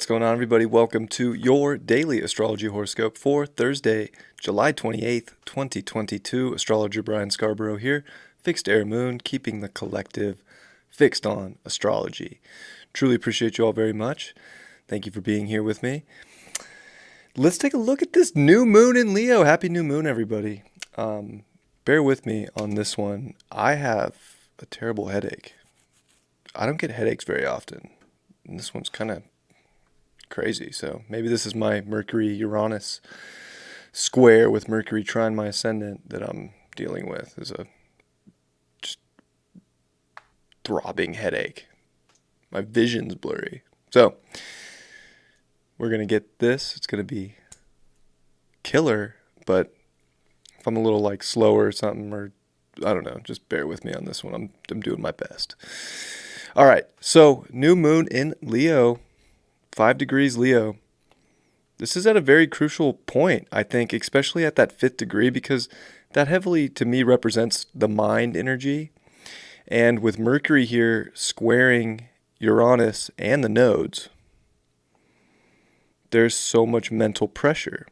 What's going on, everybody? Welcome to your daily astrology horoscope for Thursday, July 28th, 2022. Astrologer Brian Scarborough here, Fixed Air Moon, keeping the collective fixed on astrology. Truly appreciate you all very much. Thank you for being here with me. Let's take a look at this new moon in Leo. Happy new moon, everybody. Bear with me on this one. I have a terrible headache. I don't get headaches very often. And this one's kind of crazy. So maybe this is my Mercury-Uranus square with Mercury trine my ascendant that I'm dealing with. Is a just throbbing headache. My vision's blurry. So we're going to get this. It's going to be killer, but if I'm a little like slower or something, or I don't know, just bear with me on this one. I'm doing my best. All right. So new moon in Leo. 5 degrees Leo. This is at a very crucial point, I think, especially at that 5th degree, because that heavily, to me, represents the mind energy. And with Mercury here squaring Uranus and the nodes, there's so much mental pressure.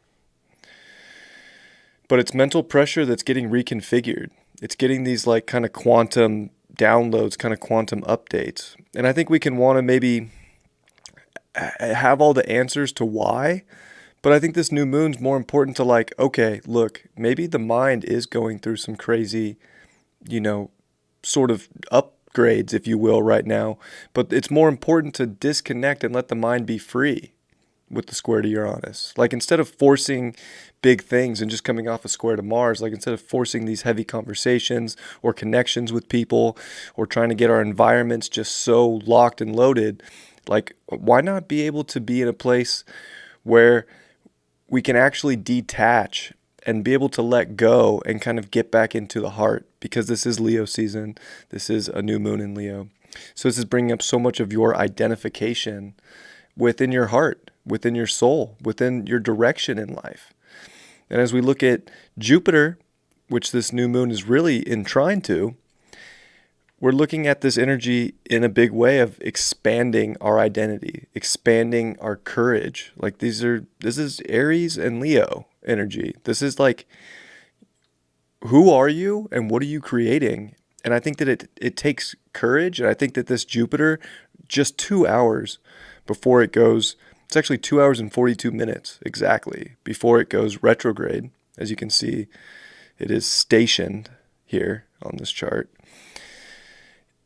But it's mental pressure that's getting reconfigured. It's getting these like kind of quantum downloads, kind of quantum updates. And I think we can want to maybe have all the answers to why, but I think this new moon's more important to like, okay, look, maybe the mind is going through some crazy, sort of upgrades, if you will, right now, but it's more important to disconnect and let the mind be free with the square to Uranus. Like instead of forcing big things and just coming off a square to Mars, like instead of forcing these heavy conversations or connections with people or trying to get our environments just so locked and loaded, like, why not be able to be in a place where we can actually detach and be able to let go and kind of get back into the heart? Because this is Leo season. This is a new moon in Leo. So this is bringing up so much of your identification within your heart, within your soul, within your direction in life. And as we look at Jupiter, which this new moon is really in trine to, we're looking at this energy in a big way of expanding our identity, expanding our courage. Like this is Aries and Leo energy. This is like, who are you and what are you creating? And I think that it takes courage. And I think that this Jupiter, just 2 hours before it goes, it's actually 2 hours and 42 minutes exactly before it goes retrograde. As you can see, it is stationed here on this chart.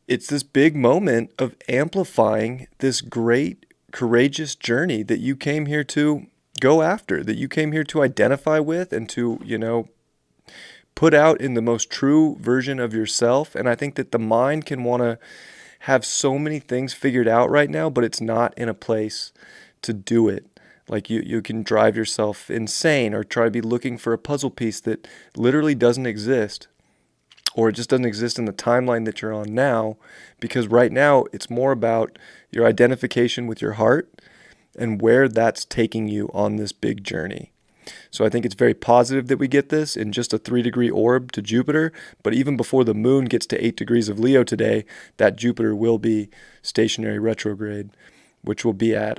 It's this big moment of amplifying this great, courageous journey that you came here to go after, that you came here to identify with and to, put out in the most true version of yourself. And I think that the mind can want to have so many things figured out right now, but it's not in a place to do it. Like you can drive yourself insane or try to be looking for a puzzle piece that literally doesn't exist. Or it just doesn't exist in the timeline that you're on now, because right now it's more about your identification with your heart and where that's taking you on this big journey. So I think it's very positive that we get this in just a 3-degree orb to Jupiter, but even before the moon gets to 8 degrees of Leo today, that Jupiter will be stationary retrograde, which will be at,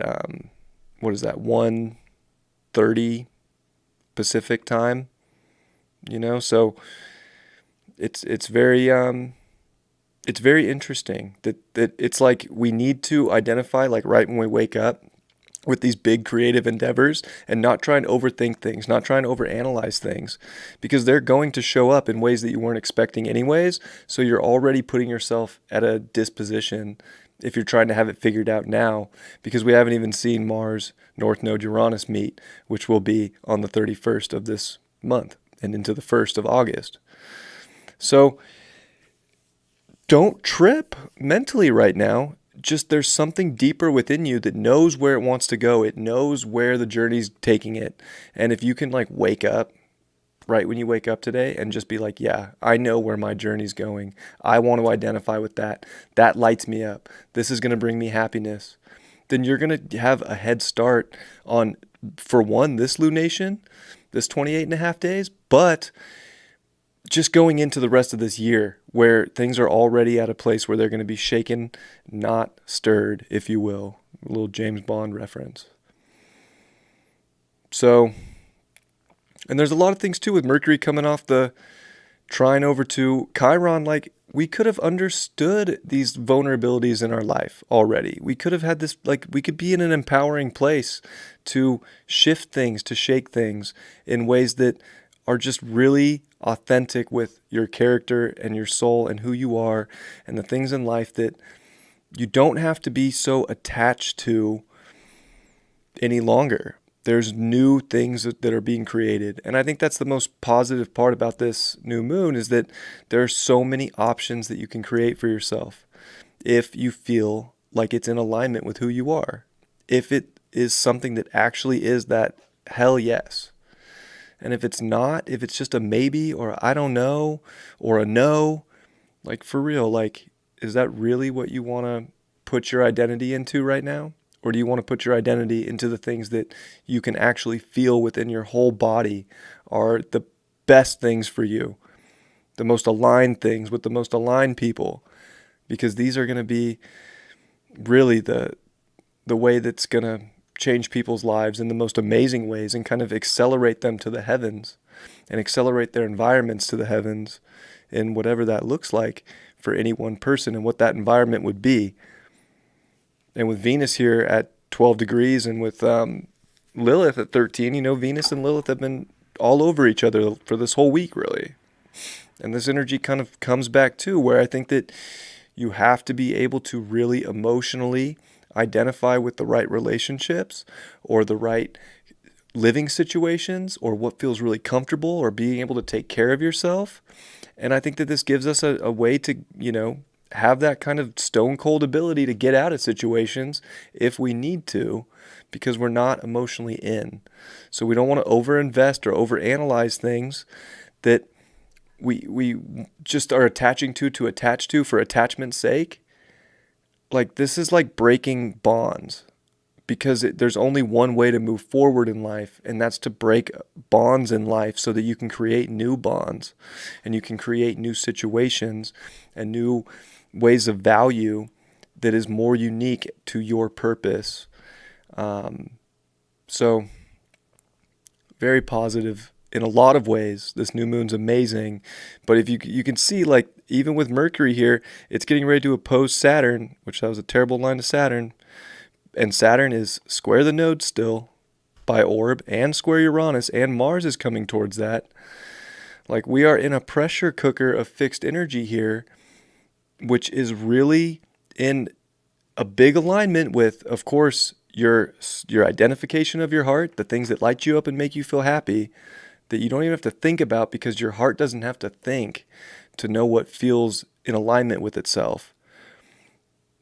1:30 Pacific time, so it's very interesting that it's like we need to identify like right when we wake up with these big creative endeavors and not try and overthink things, not try and overanalyze things, because they're going to show up in ways that you weren't expecting anyways. So you're already putting yourself at a disposition if you're trying to have it figured out now, because we haven't even seen Mars, North Node, Uranus meet, which will be on the 31st of this month and into the 1st of August. So don't trip mentally right now. Just there's something deeper within you that knows where it wants to go. It knows where the journey's taking it. And if you can like wake up right when you wake up today and just be like, yeah, I know where my journey's going. I want to identify with that. That lights me up. This is going to bring me happiness. Then you're going to have a head start on, for one, this lunation, this 28 and a half days, but just going into the rest of this year where things are already at a place where they're going to be shaken, not stirred, if you will. A little James Bond reference. So, and there's a lot of things too with Mercury coming off the trine over to Chiron. Like, we could have understood these vulnerabilities in our life already. We could have had this, like, we could be in an empowering place to shift things, to shake things in ways that are just really authentic with your character and your soul and who you are and the things in life that you don't have to be so attached to any longer. There's new things that are being created. And I think that's the most positive part about this new moon, is that there are so many options that you can create for yourself if you feel like it's in alignment with who you are. If it is something that actually is that, hell yes. And if it's not, if it's just a maybe or I don't know or a no, like for real, like, is that really what you want to put your identity into right now? Or do you want to put your identity into the things that you can actually feel within your whole body are the best things for you, the most aligned things with the most aligned people? Because these are going to be really the way that's going to change people's lives in the most amazing ways and kind of accelerate them to the heavens and accelerate their environments to the heavens in whatever that looks like for any one person and what that environment would be. And with Venus here at 12 degrees and with Lilith at 13, Venus and Lilith have been all over each other for this whole week, really. And this energy kind of comes back too, where I think that you have to be able to really emotionally identify with the right relationships or the right living situations or what feels really comfortable or being able to take care of yourself. And I think that this gives us a way to, have that kind of stone cold ability to get out of situations if we need to, because we're not emotionally in. So we don't want to overinvest or overanalyze things that we just are attaching to attach to for attachment's sake. Like, this is like breaking bonds, because there's only one way to move forward in life, and that's to break bonds in life so that you can create new bonds and you can create new situations and new ways of value that is more unique to your purpose. So very positive in a lot of ways. This new moon's amazing. But if you can see, like, even with Mercury here, it's getting ready to oppose Saturn, which that was a terrible line to Saturn. And Saturn is square the node still by orb, and square Uranus, and Mars is coming towards that. Like, we are in a pressure cooker of fixed energy here, which is really in a big alignment with, of course, your identification of your heart, the things that light you up and make you feel happy, that you don't even have to think about, because your heart doesn't have to think to know what feels in alignment with itself.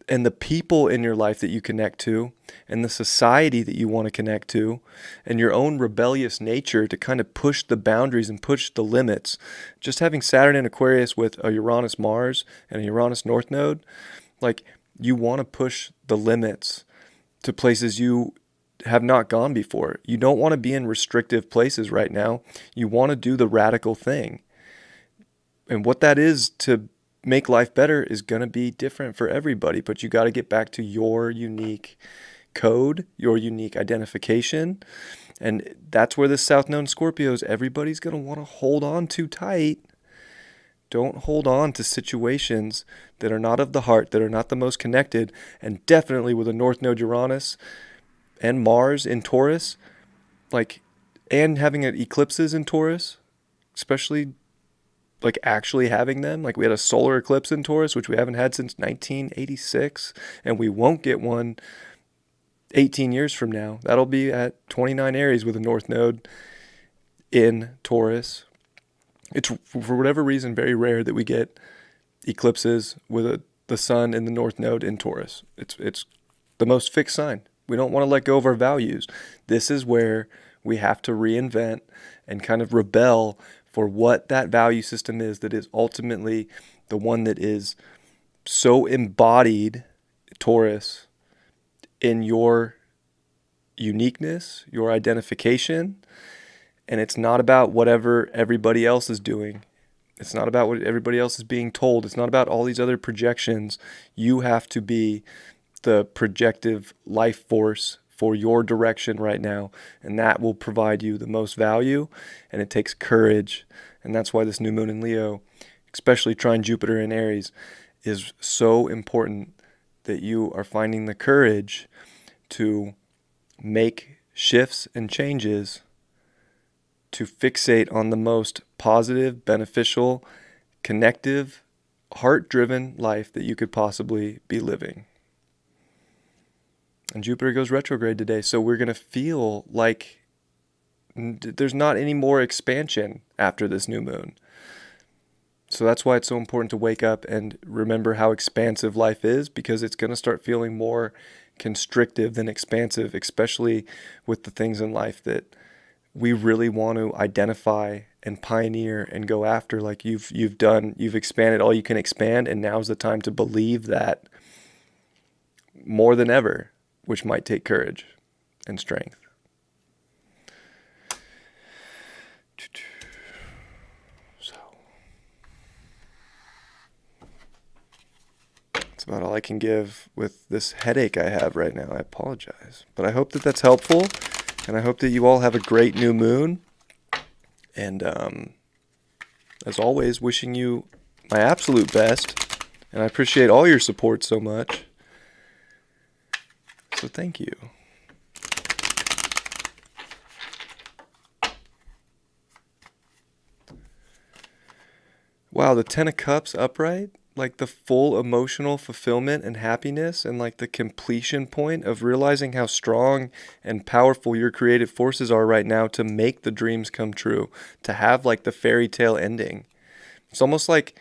And the people in your life that you connect to, and the society that you want to connect to, and your own rebellious nature to kind of push the boundaries and push the limits. Just having Saturn in Aquarius with a Uranus Mars and a Uranus North Node, like, you want to push the limits to places you have not gone before. You don't want to be in restrictive places right now. You want to do the radical thing. And what that is to make life better is going to be different for everybody, but you got to get back to your unique code, your unique identification. And that's where the South Node Scorpios, everybody's going to want to hold on too tight. Don't hold on to situations that are not of the heart, that are not the most connected. And definitely with a North Node Uranus and Mars in Taurus, like, and having eclipses in Taurus, especially like actually having them. Like, we had a solar eclipse in Taurus, which we haven't had since 1986, and we won't get one 18 years from now. That'll be at 29 Aries with a North Node in Taurus. It's, for whatever reason, very rare that we get eclipses with the sun in the North Node in Taurus. It's the most fixed sign. We don't want to let go of our values. This is where we have to reinvent and kind of rebel for what that value system is that is ultimately the one that is so embodied, Taurus, in your uniqueness, your identification. And it's not about whatever everybody else is doing. It's not about what everybody else is being told. It's not about all these other projections. You have to be the projective life force for your direction right now, and that will provide you the most value. And it takes courage, and that's why this new moon in Leo, especially trine Jupiter in Aries, is so important, that you are finding the courage to make shifts and changes to fixate on the most positive, beneficial, connective, heart-driven life that you could possibly be living. And Jupiter goes retrograde today, so we're going to feel like there's not any more expansion after this new moon. So that's why it's so important to wake up and remember how expansive life is, because it's going to start feeling more constrictive than expansive, especially with the things in life that we really want to identify and pioneer and go after. Like you've expanded all you can expand, and now's the time to believe that more than ever, which might take courage and strength. So that's about all I can give with this headache I have right now. I apologize, but I hope that that's helpful. And I hope that you all have a great new moon. And as always, wishing you my absolute best. And I appreciate all your support so much. So thank you. Wow, the 10 of Cups upright. Like the full emotional fulfillment and happiness, and like the completion point of realizing how strong and powerful your creative forces are right now to make the dreams come true, to have like the fairy tale ending. It's almost like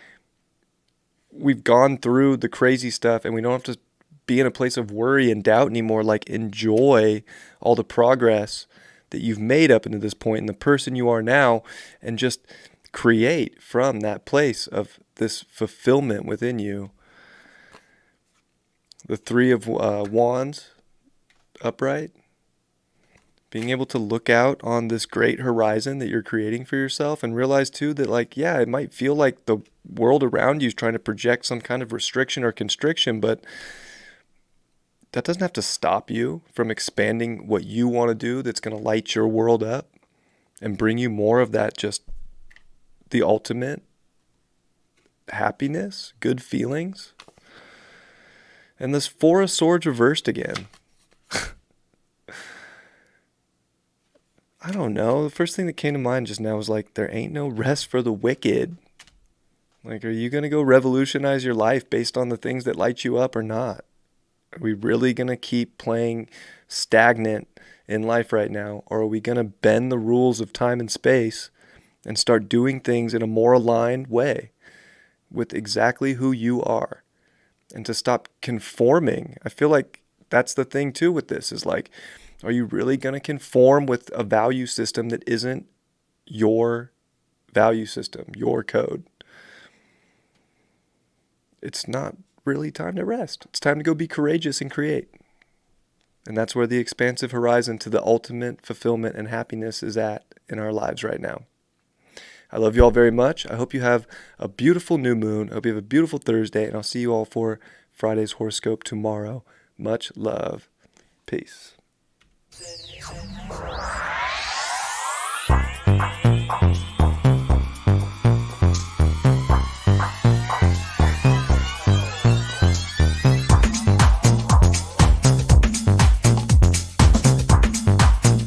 we've gone through the crazy stuff and we don't have to be in a place of worry and doubt anymore. Like enjoy all the progress that you've made up into this point and the person you are now, and just create from that place of this fulfillment within you. The 3 of Wands upright, being able to look out on this great horizon that you're creating for yourself, and realize too that like, yeah, it might feel like the world around you is trying to project some kind of restriction or constriction, but that doesn't have to stop you from expanding what you want to do that's going to light your world up and bring you more of that, just the ultimate happiness, good feelings. And this 4 of Swords reversed again. I don't know. The first thing that came to mind just now was like, there ain't no rest for the wicked. Like, are you going to go revolutionize your life based on the things that light you up or not? Are we really going to keep playing stagnant in life right now? Or are we going to bend the rules of time and space and start doing things in a more aligned way with exactly who you are, and to stop conforming? I feel like that's the thing too with this, is like, are you really going to conform with a value system that isn't your value system, your code? It's not really time to rest. It's time to go be courageous and create. And that's where the expansive horizon to the ultimate fulfillment and happiness is at in our lives right now. I love you all very much. I hope you have a beautiful new moon. I hope you have a beautiful Thursday, and I'll see you all for Friday's horoscope tomorrow. Much love. Peace.